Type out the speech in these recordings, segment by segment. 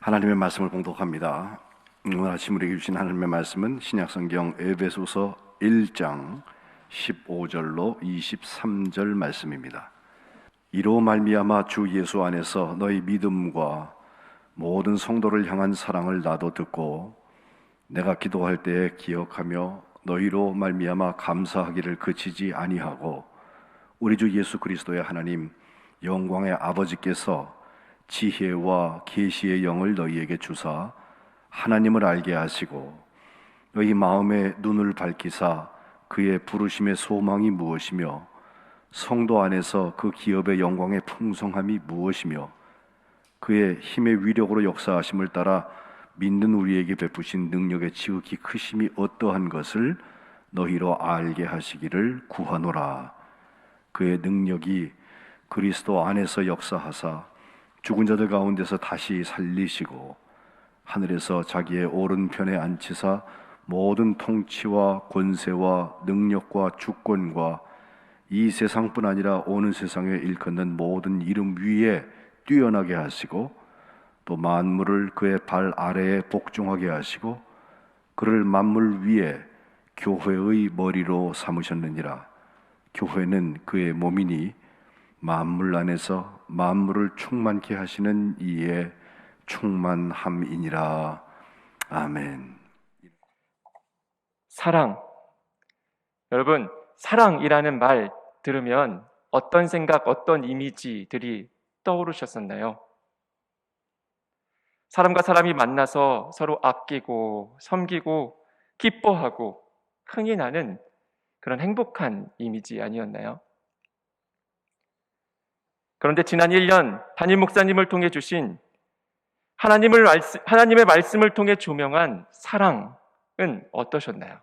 하나님의 말씀을 봉독합니다. 오늘 아침 우리에게 주신 하나님의 말씀은 신약성경 에베소서 1장 15절로 23절 말씀입니다. 이로 말미암아 주 예수 안에서 너희 믿음과 모든 성도를 향한 사랑을 나도 듣고 내가 기도할 때에 기억하며 너희로 말미암아 감사하기를 그치지 아니하고 우리 주 예수 그리스도의 하나님 영광의 아버지께서 지혜와 계시의 영을 너희에게 주사 하나님을 알게 하시고 너희 마음의 눈을 밝히사 그의 부르심의 소망이 무엇이며 성도 안에서 그 기업의 영광의 풍성함이 무엇이며 그의 힘의 위력으로 역사하심을 따라 믿는 우리에게 베푸신 능력의 지극히 크심이 어떠한 것을 너희로 알게 하시기를 구하노라. 그의 능력이 그리스도 안에서 역사하사 죽은 자들 가운데서 다시 살리시고 하늘에서 자기의 오른편에 앉히사 모든 통치와 권세와 능력과 주권과 이 세상뿐 아니라 오는 세상에 일컫는 모든 이름 위에 뛰어나게 하시고 또 만물을 그의 발 아래에 복종하게 하시고 그를 만물 위에 교회의 머리로 삼으셨느니라. 교회는 그의 몸이니 만물 안에서 만물을 충만케 하시는 이의 충만함이니라. 아멘. 사랑. 여러분, 사랑이라는 말 들으면 어떤 생각, 어떤 이미지들이 떠오르셨었나요? 사람과 사람이 만나서 서로 아끼고 섬기고 기뻐하고 흥이 나는 그런 행복한 이미지 아니었나요? 그런데 지난 1년 담임 목사님을 통해 주신 하나님의 말씀을 통해 조명한 사랑은 어떠셨나요?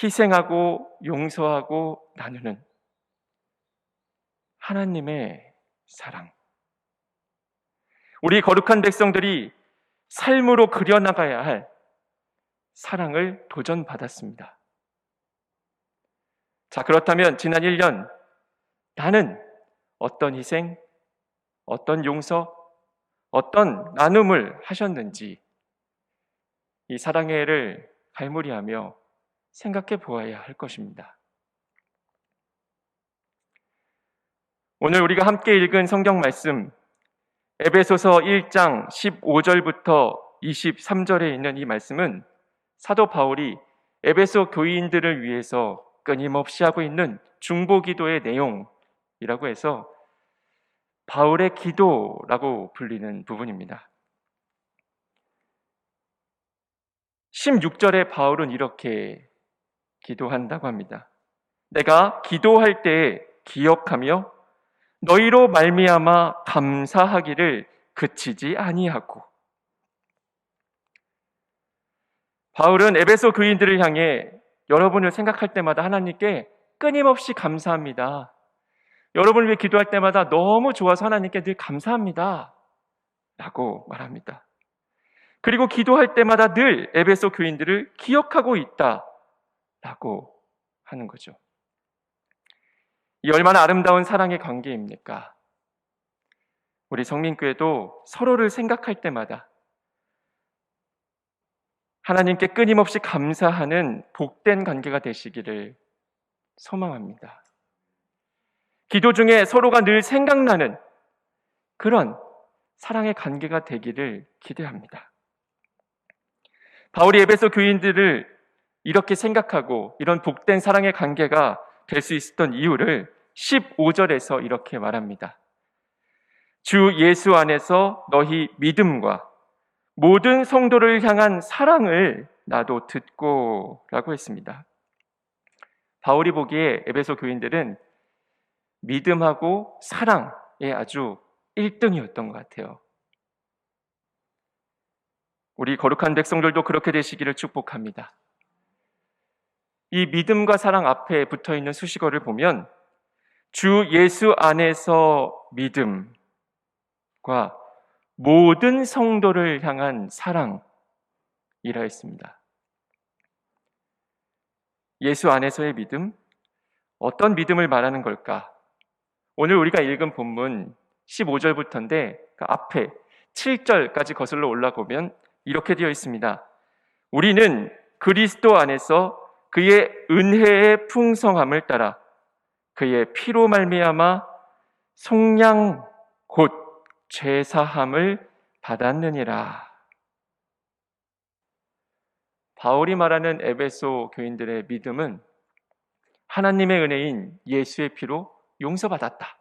희생하고 용서하고 나누는 하나님의 사랑. 우리 거룩한 백성들이 삶으로 그려나가야 할 사랑을 도전받았습니다. 자, 그렇다면 지난 1년 나는 어떤 희생, 어떤 용서, 어떤 나눔을 하셨는지 이 사랑의 해를 갈무리하며 생각해 보아야 할 것입니다. 오늘 우리가 함께 읽은 성경 말씀 에베소서 1장 15절부터 23절에 있는 이 말씀은 사도 바울이 에베소 교인들을 위해서 끊임없이 하고 있는 중보기도의 내용이라고 해서 바울의 기도라고 불리는 부분입니다. 16절에 바울은 이렇게 기도한다고 합니다. 내가 기도할 때에 기억하며 너희로 말미암아 감사하기를 그치지 아니하고. 바울은 에베소 교인들을 향해 여러분을 생각할 때마다 하나님께 끊임없이 감사합니다. 여러분을 위해 기도할 때마다 너무 좋아서 하나님께 늘 감사합니다. 라고 말합니다. 그리고 기도할 때마다 늘 에베소 교인들을 기억하고 있다. 라고 하는 거죠. 이 얼마나 아름다운 사랑의 관계입니까? 우리 성민교회도 서로를 생각할 때마다 하나님께 끊임없이 감사하는 복된 관계가 되시기를 소망합니다. 기도 중에 서로가 늘 생각나는 그런 사랑의 관계가 되기를 기대합니다. 바울이 에베소 교인들을 이렇게 생각하고 이런 복된 사랑의 관계가 될 수 있었던 이유를 15절에서 이렇게 말합니다. 주 예수 안에서 너희 믿음과 모든 성도를 향한 사랑을 나도 듣고 라고 했습니다. 바울이 보기에 에베소 교인들은 믿음하고 사랑에 아주 1등이었던 것 같아요. 우리 거룩한 백성들도 그렇게 되시기를 축복합니다. 이 믿음과 사랑 앞에 붙어있는 수식어를 보면 주 예수 안에서 믿음과 모든 성도를 향한 사랑이라 했습니다. 예수 안에서의 믿음, 어떤 믿음을 말하는 걸까? 오늘 우리가 읽은 본문 15절부터인데 그 앞에 7절까지 거슬러 올라보면 이렇게 되어 있습니다. 우리는 그리스도 안에서 그의 은혜의 풍성함을 따라 그의 피로 말미암아 속량 곧 죄사함을 받았느니라. 바울이 말하는 에베소 교인들의 믿음은 하나님의 은혜인 예수의 피로 용서받았다.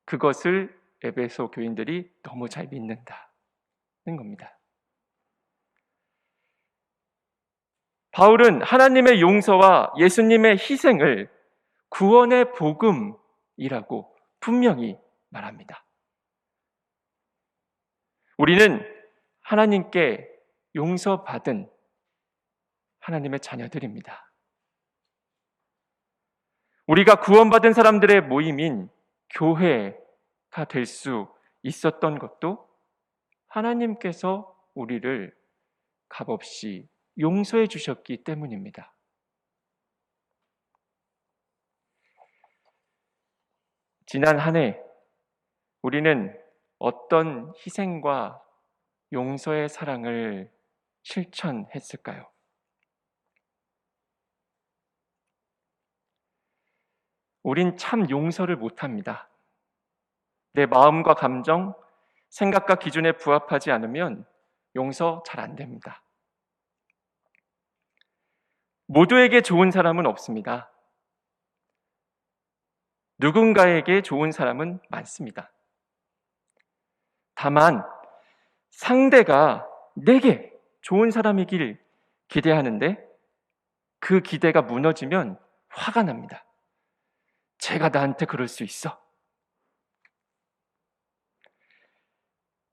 그것을 에베소 교인들이 너무 잘 믿는다는 겁니다. 바울은 하나님의 용서와 예수님의 희생을 구원의 복음이라고 분명히 말합니다. 우리는 하나님께 용서받은 하나님의 자녀들입니다. 우리가 구원받은 사람들의 모임인 교회가 될 수 있었던 것도 하나님께서 우리를 값없이 용서해 주셨기 때문입니다. 지난 한 해 우리는 어떤 희생과 용서의 사랑을 실천했을까요? 우린 참 용서를 못합니다. 내 마음과 감정, 생각과 기준에 부합하지 않으면 용서 잘 안 됩니다. 모두에게 좋은 사람은 없습니다. 누군가에게 좋은 사람은 많습니다. 다만 상대가 내게 좋은 사람이길 기대하는데 그 기대가 무너지면 화가 납니다. 쟤가 나한테 그럴 수 있어.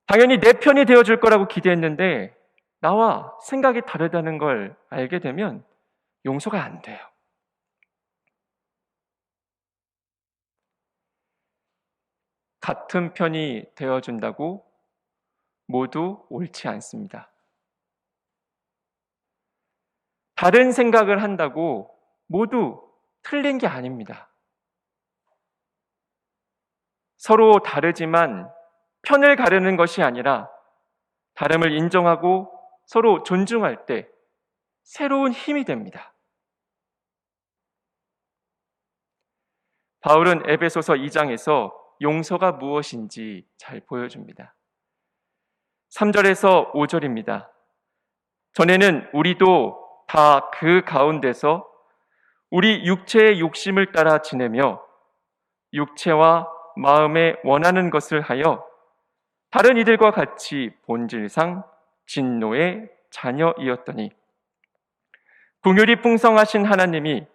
당연히 내 편이 되어줄 거라고 기대했는데 나와 생각이 다르다는 걸 알게 되면 용서가 안 돼요. 같은 편이 되어준다고 모두 옳지 않습니다. 다른 생각을 한다고 모두 틀린 게 아닙니다. 서로 다르지만 편을 가르는 것이 아니라 다름을 인정하고 서로 존중할 때 새로운 힘이 됩니다. 바울은 에베소서 2장에서 용서가 무엇인지 잘 보여줍니다. 3절에서 5절입니다. 전에는 우리도 다 그 가운데서 우리 육체의 욕심을 따라 지내며 육체와 마음에 원하는 것을 하여 다른 이들과 같이 본질상 진노의 자녀이었더니 긍휼이 풍성하신 하나님이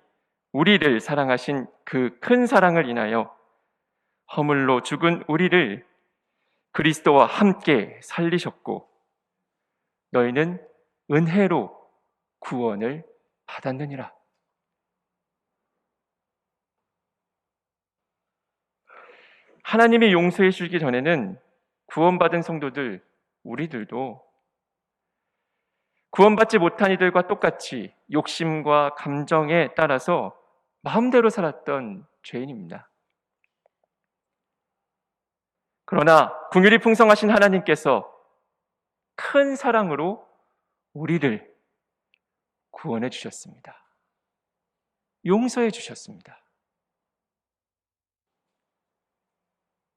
우리를 사랑하신 그 큰 사랑을 인하여 허물로 죽은 우리를 그리스도와 함께 살리셨고 너희는 은혜로 구원을 받았느니라. 하나님이 용서해 주기 전에는 구원받은 성도들, 우리들도 구원받지 못한 이들과 똑같이 욕심과 감정에 따라서 마음대로 살았던 죄인입니다. 그러나 긍휼이 풍성하신 하나님께서 큰 사랑으로 우리를 구원해 주셨습니다. 용서해 주셨습니다.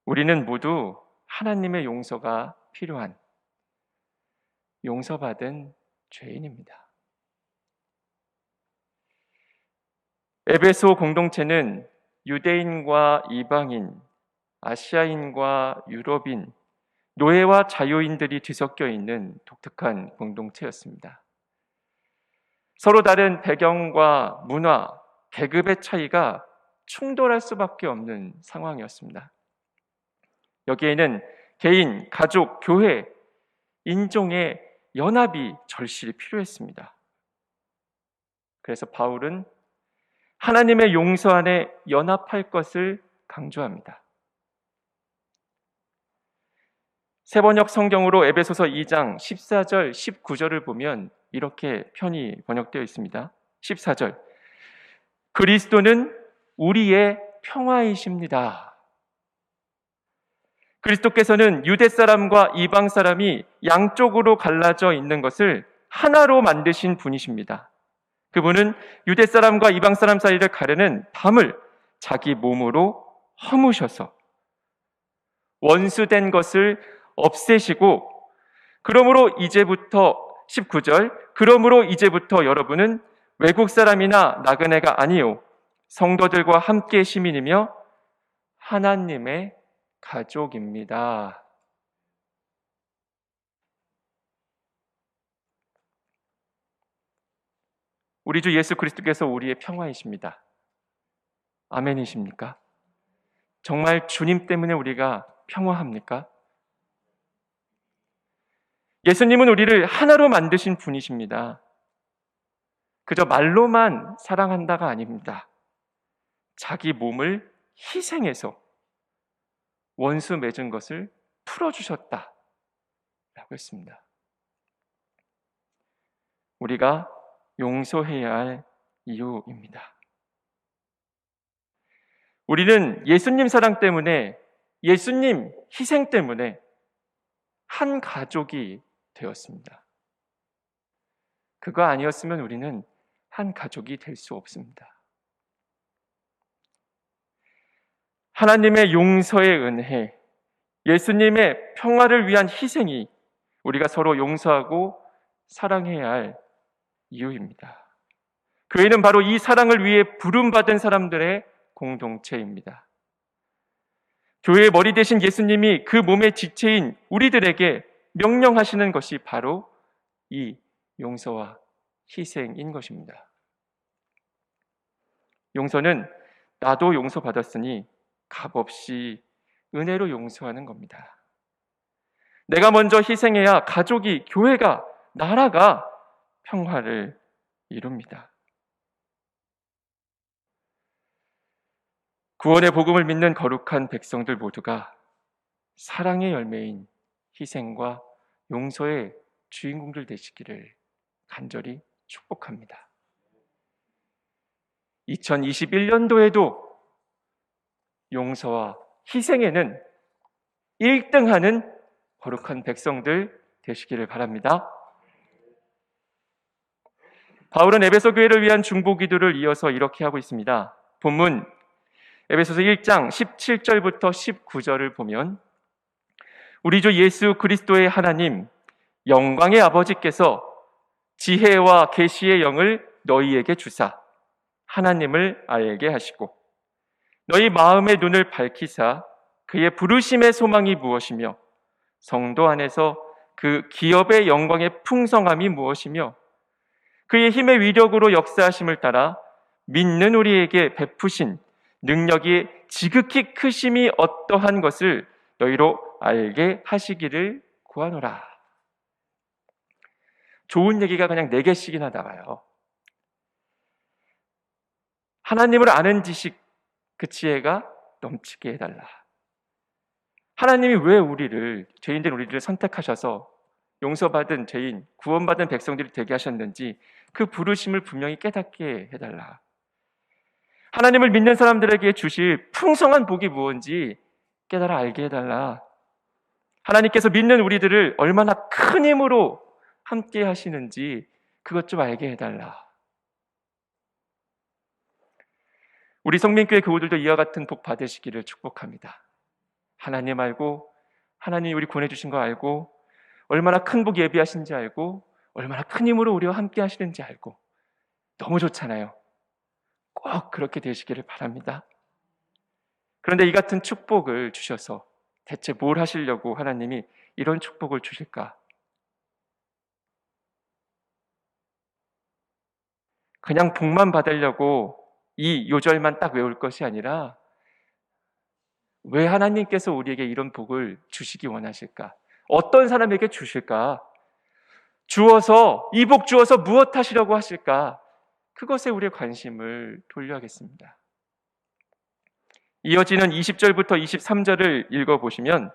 우리는 모두 하나님의 용서가 필요한 용서받은 죄인입니다. 에베소 공동체는 유대인과 이방인, 아시아인과 유럽인, 노예와 자유인들이 뒤섞여 있는 독특한 공동체였습니다. 서로 다른 배경과 문화, 계급의 차이가 충돌할 수밖에 없는 상황이었습니다. 여기에는 개인, 가족, 교회, 인종의 연합이 절실히 필요했습니다. 그래서 바울은 하나님의 용서 안에 연합할 것을 강조합니다. 세번역 성경으로 에베소서 2장 14절, 19절을 보면 이렇게 편히 번역되어 있습니다. 14절, 그리스도는 우리의 평화이십니다. 그리스도께서는 유대 사람과 이방 사람이 양쪽으로 갈라져 있는 것을 하나로 만드신 분이십니다. 그분은 유대 사람과 이방 사람 사이를 가르는 담을 자기 몸으로 허무셔서 원수된 것을 없애시고, 그러므로 이제부터 19절, 그러므로 이제부터 여러분은 외국 사람이나 나그네가 아니요 성도들과 함께 시민이며 하나님의 가족입니다. 우리 주 예수 그리스도께서 우리의 평화이십니다. 아멘이십니까? 정말 주님 때문에 우리가 평화합니까? 예수님은 우리를 하나로 만드신 분이십니다. 그저 말로만 사랑한다가 아닙니다. 자기 몸을 희생해서 원수 맺은 것을 풀어주셨다라고 했습니다. 우리가 용서해야 할 이유입니다. 우리는 예수님 사랑 때문에, 예수님 희생 때문에 한 가족이 되었습니다. 그거 아니었으면 우리는 한 가족이 될 수 없습니다. 하나님의 용서의 은혜, 예수님의 평화를 위한 희생이 우리가 서로 용서하고 사랑해야 할 이유입니다. 교회는 바로 이 사랑을 위해 부름받은 사람들의 공동체입니다. 교회의 머리 대신 예수님이 그 몸의 지체인 우리들에게 명령하시는 것이 바로 이 용서와 희생인 것입니다. 용서는 나도 용서받았으니 값없이 은혜로 용서하는 겁니다. 내가 먼저 희생해야 가족이, 교회가, 나라가 평화를 이룹니다. 구원의 복음을 믿는 거룩한 백성들 모두가 사랑의 열매인 희생과 용서의 주인공들 되시기를 간절히 축복합니다. 2021년도에도 용서와 희생에는 1등하는 거룩한 백성들 되시기를 바랍니다. 바울은 에베소 교회를 위한 중보 기도를 이어서 이렇게 하고 있습니다. 본문 에베소서 1장 17절부터 19절을 보면, 우리 주 예수 그리스도의 하나님 영광의 아버지께서 지혜와 계시의 영을 너희에게 주사 하나님을 알게 하시고, 너희 마음의 눈을 밝히사 그의 부르심의 소망이 무엇이며 성도 안에서 그 기업의 영광의 풍성함이 무엇이며 그의 힘의 위력으로 역사하심을 따라 믿는 우리에게 베푸신 능력이 지극히 크심이 어떠한 것을 너희로 알게 하시기를 구하노라. 좋은 얘기가 그냥 4개씩이나 나와요. 하나님을 아는 지식, 그 지혜가 넘치게 해달라. 하나님이 왜 죄인된 우리를 선택하셔서 용서받은 죄인, 구원받은 백성들이 되게 하셨는지 그 부르심을 분명히 깨닫게 해달라. 하나님을 믿는 사람들에게 주실 풍성한 복이 무엇인지 깨달아 알게 해달라. 하나님께서 믿는 우리들을 얼마나 큰 힘으로 함께 하시는지 그것 좀 알게 해달라. 우리 성민교회 교우들도 이와 같은 복 받으시기를 축복합니다. 하나님 알고, 하나님이 우리 보내주신 거 알고, 얼마나 큰 복 예비하신지 알고, 얼마나 큰 힘으로 우리와 함께 하시는지 알고, 너무 좋잖아요. 꼭 그렇게 되시기를 바랍니다. 그런데 이 같은 축복을 주셔서 대체 뭘 하시려고 하나님이 이런 축복을 주실까? 그냥 복만 받으려고 이 요절만 딱 외울 것이 아니라, 왜 하나님께서 우리에게 이런 복을 주시기 원하실까? 어떤 사람에게 주실까? 주어서, 이 복 주어서 무엇 하시려고 하실까? 그것에 우리의 관심을 돌려야겠습니다. 이어지는 20절부터 23절을 읽어보시면,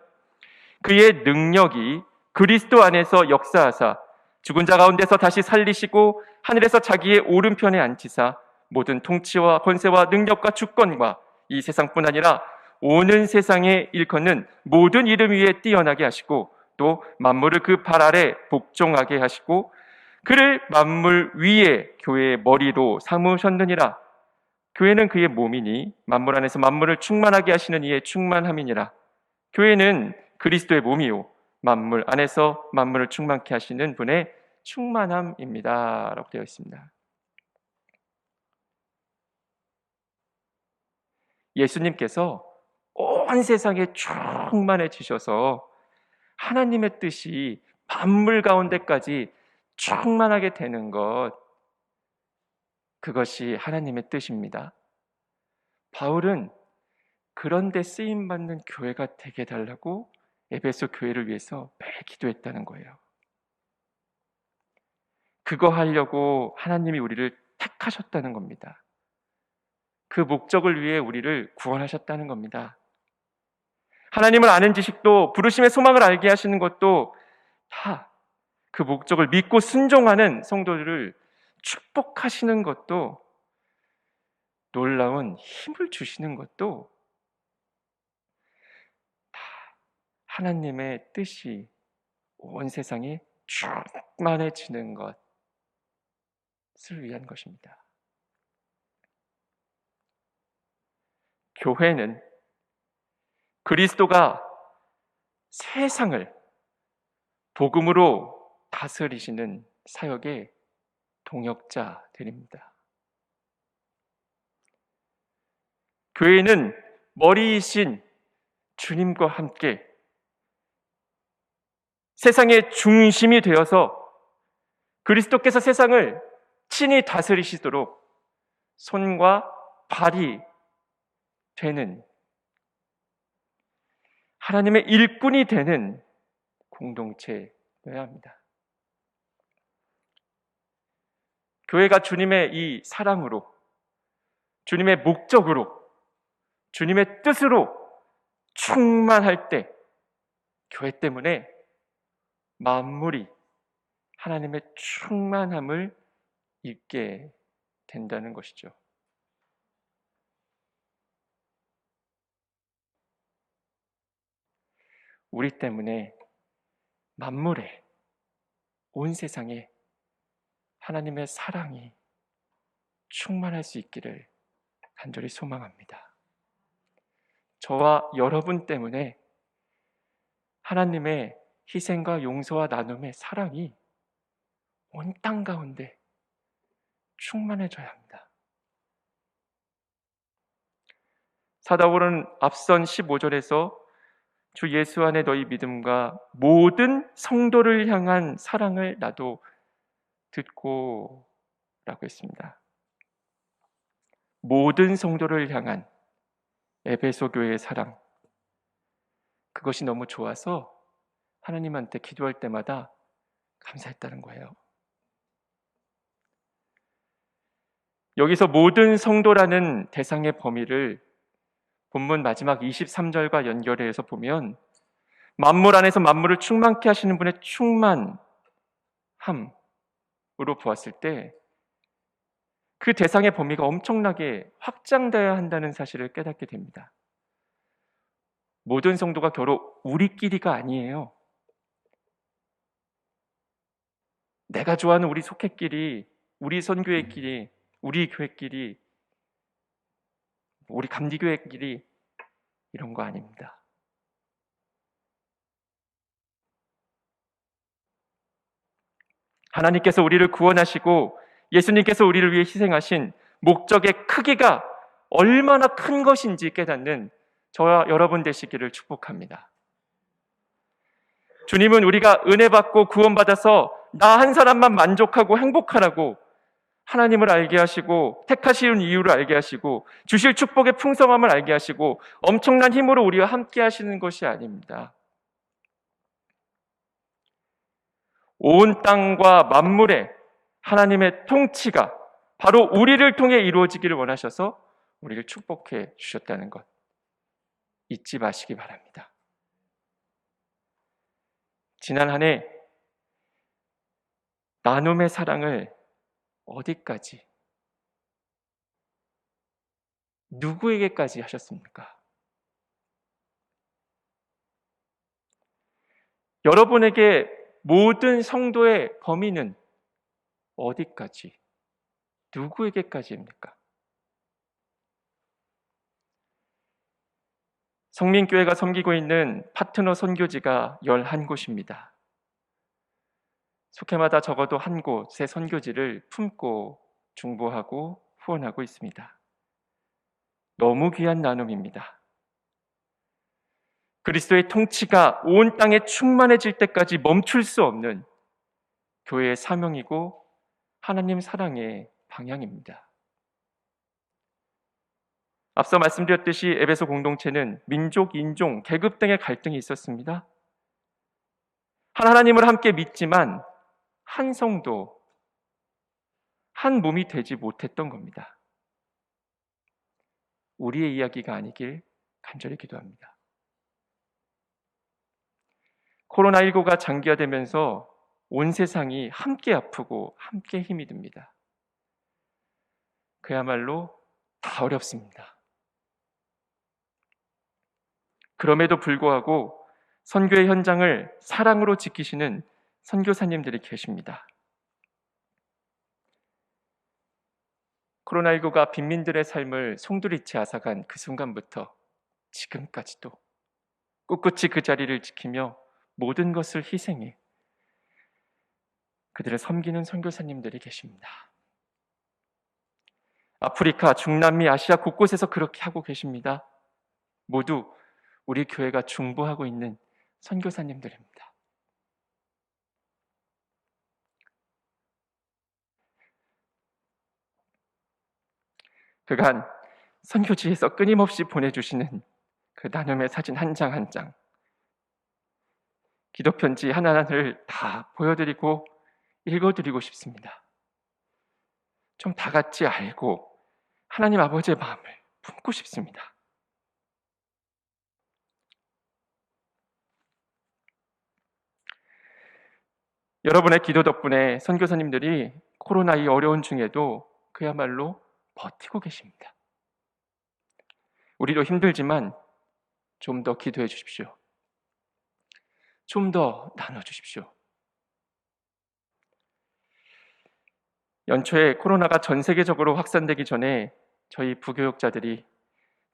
그의 능력이 그리스도 안에서 역사하사 죽은 자 가운데서 다시 살리시고 하늘에서 자기의 오른편에 앉히사 모든 통치와 권세와 능력과 주권과 이 세상뿐 아니라 오는 세상에 일컫는 모든 이름 위에 뛰어나게 하시고 또 만물을 그 발 아래 복종하게 하시고 그를 만물 위에 교회의 머리로 삼으셨느니라. 교회는 그의 몸이니 만물 안에서 만물을 충만하게 하시는 이의 충만함이니라. 교회는 그리스도의 몸이요 만물 안에서 만물을 충만케 하시는 분의 충만함입니다. 라고 되어 있습니다. 예수님께서 온 세상에 충만해지셔서 하나님의 뜻이 만물 가운데까지 충만하게 되는 것, 그것이 하나님의 뜻입니다. 바울은 그런데 쓰임받는 교회가 되게 해달라고 에베소 교회를 위해서 매일 기도했다는 거예요. 그거 하려고 하나님이 우리를 택하셨다는 겁니다. 그 목적을 위해 우리를 구원하셨다는 겁니다. 하나님을 아는 지식도 부르심의 소망을 알게 하시는 것도 다 그 목적을 믿고 순종하는 성도들을 축복하시는 것도 놀라운 힘을 주시는 것도 다 하나님의 뜻이 온 세상에 충만해지는 것을 위한 것입니다. 교회는 그리스도가 세상을 복음으로 다스리시는 사역의 동역자들입니다. 교회는 머리이신 주님과 함께 세상의 중심이 되어서 그리스도께서 세상을 친히 다스리시도록 손과 발이 되는 하나님의 일꾼이 되는 공동체여야 합니다. 교회가 주님의 이 사랑으로, 주님의 목적으로, 주님의 뜻으로 충만할 때 교회 때문에 만물이 하나님의 충만함을 입게 된다는 것이죠. 우리 때문에 만물에, 온 세상에 하나님의 사랑이 충만할 수 있기를 간절히 소망합니다. 저와 여러분 때문에 하나님의 희생과 용서와 나눔의 사랑이 온 땅 가운데 충만해져야 합니다. 사도 바울은 앞선 15절에서 주 예수 안에 너희 믿음과 모든 성도를 향한 사랑을 나도 듣고 라고 했습니다. 모든 성도를 향한 에베소 교회의 사랑, 그것이 너무 좋아서 하나님한테 기도할 때마다 감사했다는 거예요. 여기서 모든 성도라는 대상의 범위를 본문 마지막 23절과 연결해서 보면 만물 안에서 만물을 충만케 하시는 분의 충만함으로 보았을 때 그 대상의 범위가 엄청나게 확장되어야 한다는 사실을 깨닫게 됩니다. 모든 성도가 겨우 우리끼리가 아니에요. 내가 좋아하는 우리 속회끼리, 우리 선교회끼리, 우리 교회끼리, 우리 감리교회끼리 이런 거 아닙니다. 하나님께서 우리를 구원하시고 예수님께서 우리를 위해 희생하신 목적의 크기가 얼마나 큰 것인지 깨닫는 저와 여러분 되시기를 축복합니다. 주님은 우리가 은혜 받고 구원받아서 나 한 사람만 만족하고 행복하라고 하나님을 알게 하시고 택하시는 이유를 알게 하시고 주실 축복의 풍성함을 알게 하시고 엄청난 힘으로 우리와 함께 하시는 것이 아닙니다. 온 땅과 만물에 하나님의 통치가 바로 우리를 통해 이루어지기를 원하셔서 우리를 축복해 주셨다는 것 잊지 마시기 바랍니다. 지난 한 해 나눔의 사랑을 어디까지, 누구에게까지 하셨습니까? 여러분에게 모든 성도의 범위는 어디까지, 누구에게까지입니까? 성민교회가 섬기고 있는 파트너 선교지가 11곳입니다. 속해마다 적어도 한 곳의 선교지를 품고 중보하고 후원하고 있습니다. 너무 귀한 나눔입니다. 그리스도의 통치가 온 땅에 충만해질 때까지 멈출 수 없는 교회의 사명이고 하나님 사랑의 방향입니다. 앞서 말씀드렸듯이 에베소 공동체는 민족, 인종, 계급 등의 갈등이 있었습니다. 하나님을 함께 믿지만 한 성도, 한 몸이 되지 못했던 겁니다. 우리의 이야기가 아니길 간절히 기도합니다. 코로나19가 장기화되면서 온 세상이 함께 아프고 함께 힘이 듭니다. 그야말로 다 어렵습니다. 그럼에도 불구하고 선교의 현장을 사랑으로 지키시는 선교사님들이 계십니다. 코로나19가 빈민들의 삶을 송두리째 앗아간 그 순간부터 지금까지도 꿋꿋이 그 자리를 지키며 모든 것을 희생해 그들을 섬기는 선교사님들이 계십니다. 아프리카, 중남미, 아시아 곳곳에서 그렇게 하고 계십니다. 모두 우리 교회가 중보하고 있는 선교사님들입니다. 그간 선교지에서 끊임없이 보내주시는 그 나눔의 사진 한 장 한 장, 기도 편지 하나하나를 다 보여드리고 읽어드리고 싶습니다. 좀 다 같이 알고 하나님 아버지의 마음을 품고 싶습니다. 여러분의 기도 덕분에 선교사님들이 코로나 이 어려운 중에도 그야말로 버티고 계십니다. 우리도 힘들지만 좀 더 기도해 주십시오. 좀 더 나눠주십시오. 연초에 코로나가 전 세계적으로 확산되기 전에 저희 부교육자들이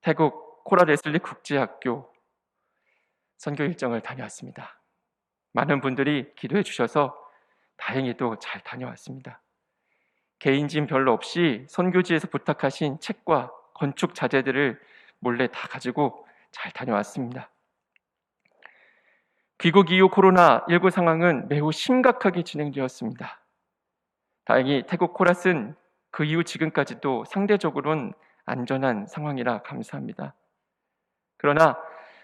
태국 코라레슬리 국제학교 선교 일정을 다녀왔습니다. 많은 분들이 기도해 주셔서 다행히도 잘 다녀왔습니다. 개인 짐 별로 없이 선교지에서 부탁하신 책과 건축 자재들을 몰래 다 가지고 잘 다녀왔습니다. 귀국 이후 코로나19 상황은 매우 심각하게 진행되었습니다. 다행히 태국 코라스는 그 이후 지금까지도 상대적으로는 안전한 상황이라 감사합니다. 그러나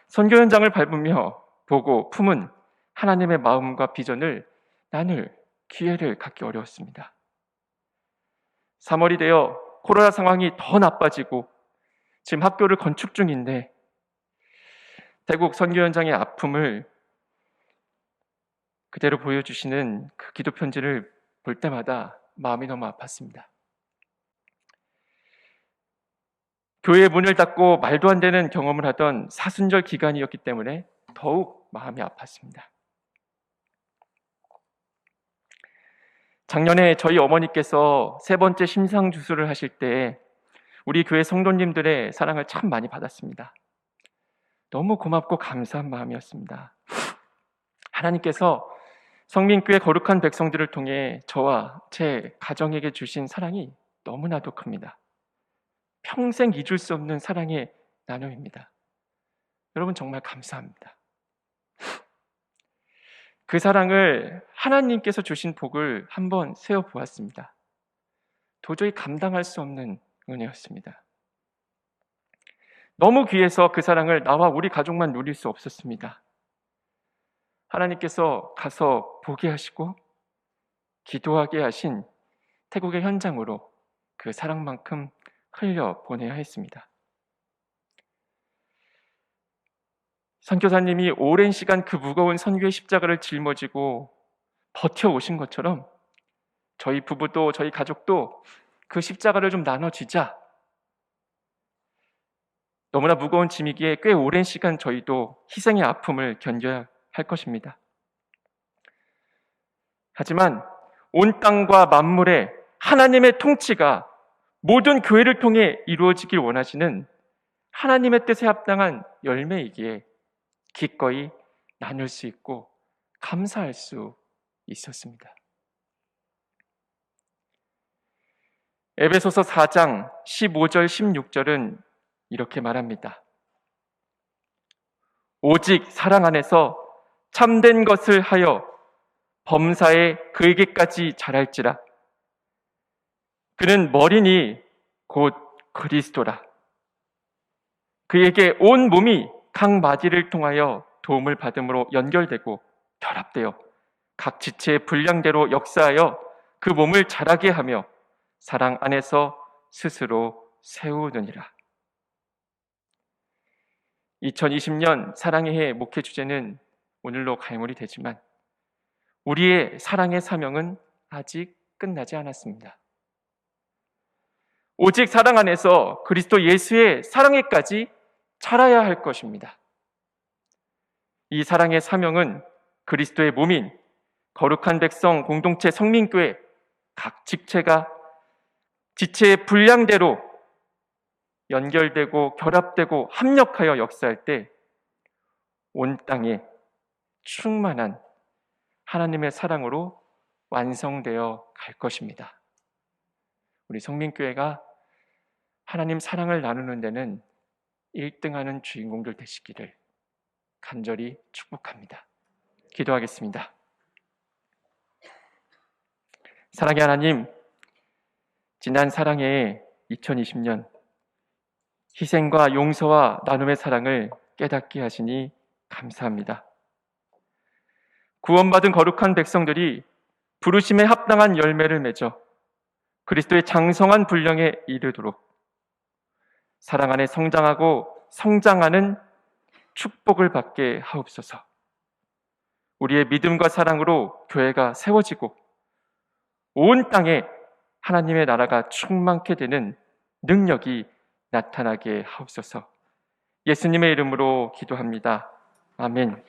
선교 현장을 밟으며 보고 품은 하나님의 마음과 비전을 나눌 기회를 갖기 어려웠습니다. 3월이 되어 코로나 상황이 더 나빠지고 지금 학교를 건축 중인데 태국 선교 현장의 아픔을 그대로 보여주시는 그 기도 편지를 볼 때마다 마음이 너무 아팠습니다. 교회의 문을 닫고 말도 안 되는 경험을 하던 사순절 기간이었기 때문에 더욱 마음이 아팠습니다. 작년에 저희 어머니께서 3번째 심상주술을 하실 때 우리 교회 성도님들의 사랑을 참 많이 받았습니다. 너무 고맙고 감사한 마음이었습니다. 하나님께서 성민교회 거룩한 백성들을 통해 저와 제 가정에게 주신 사랑이 너무나도 큽니다. 평생 잊을 수 없는 사랑의 나눔입니다. 여러분 정말 감사합니다. 그 사랑을 하나님께서 주신 복을 한번 세어보았습니다. 도저히 감당할 수 없는 은혜였습니다. 너무 귀해서 그 사랑을 나와 우리 가족만 누릴 수 없었습니다. 하나님께서 가서 보게 하시고 기도하게 하신 태국의 현장으로 그 사랑만큼 흘려보내야 했습니다. 선교사님이 오랜 시간 그 무거운 선교의 십자가를 짊어지고 버텨오신 것처럼 저희 부부도 저희 가족도 그 십자가를 좀 나눠지자. 너무나 무거운 짐이기에 꽤 오랜 시간 저희도 희생의 아픔을 견뎌야 할 것입니다. 하지만 온 땅과 만물에 하나님의 통치가 모든 교회를 통해 이루어지길 원하시는 하나님의 뜻에 합당한 열매이기에 기꺼이 나눌 수 있고 감사할 수 있었습니다. 에베소서 4장 15절 16절은 이렇게 말합니다. 오직 사랑 안에서 참된 것을 하여 범사에 그에게까지 자랄지라. 그는 머리니 곧 그리스도라. 그에게 온 몸이 각 마디를 통하여 도움을 받음으로 연결되고 결합되어 각 지체의 분량대로 역사하여 그 몸을 자라게 하며 사랑 안에서 스스로 세우느니라. 2020년 사랑의 해 목회 주제는 오늘로 갈무리 되지만 우리의 사랑의 사명은 아직 끝나지 않았습니다. 오직 사랑 안에서 그리스도 예수의 사랑에까지 자라야 할 것입니다. 이 사랑의 사명은 그리스도의 몸인 거룩한 백성 공동체 성민교회 각 지체가 지체의 분량대로 연결되고 결합되고 합력하여 역사할 때 온 땅에 충만한 하나님의 사랑으로 완성되어 갈 것입니다. 우리 성민교회가 하나님 사랑을 나누는 데는 1등하는 주인공들 되시기를 간절히 축복합니다. 기도하겠습니다. 사랑의 하나님, 지난 사랑의 2020년 희생과 용서와 나눔의 사랑을 깨닫게 하시니 감사합니다. 구원받은 거룩한 백성들이 부르심에 합당한 열매를 맺어 그리스도의 장성한 분량에 이르도록 사랑 안에 성장하고 성장하는 축복을 받게 하옵소서. 우리의 믿음과 사랑으로 교회가 세워지고 온 땅에 하나님의 나라가 충만케 되는 능력이 나타나게 하옵소서. 예수님의 이름으로 기도합니다. 아멘.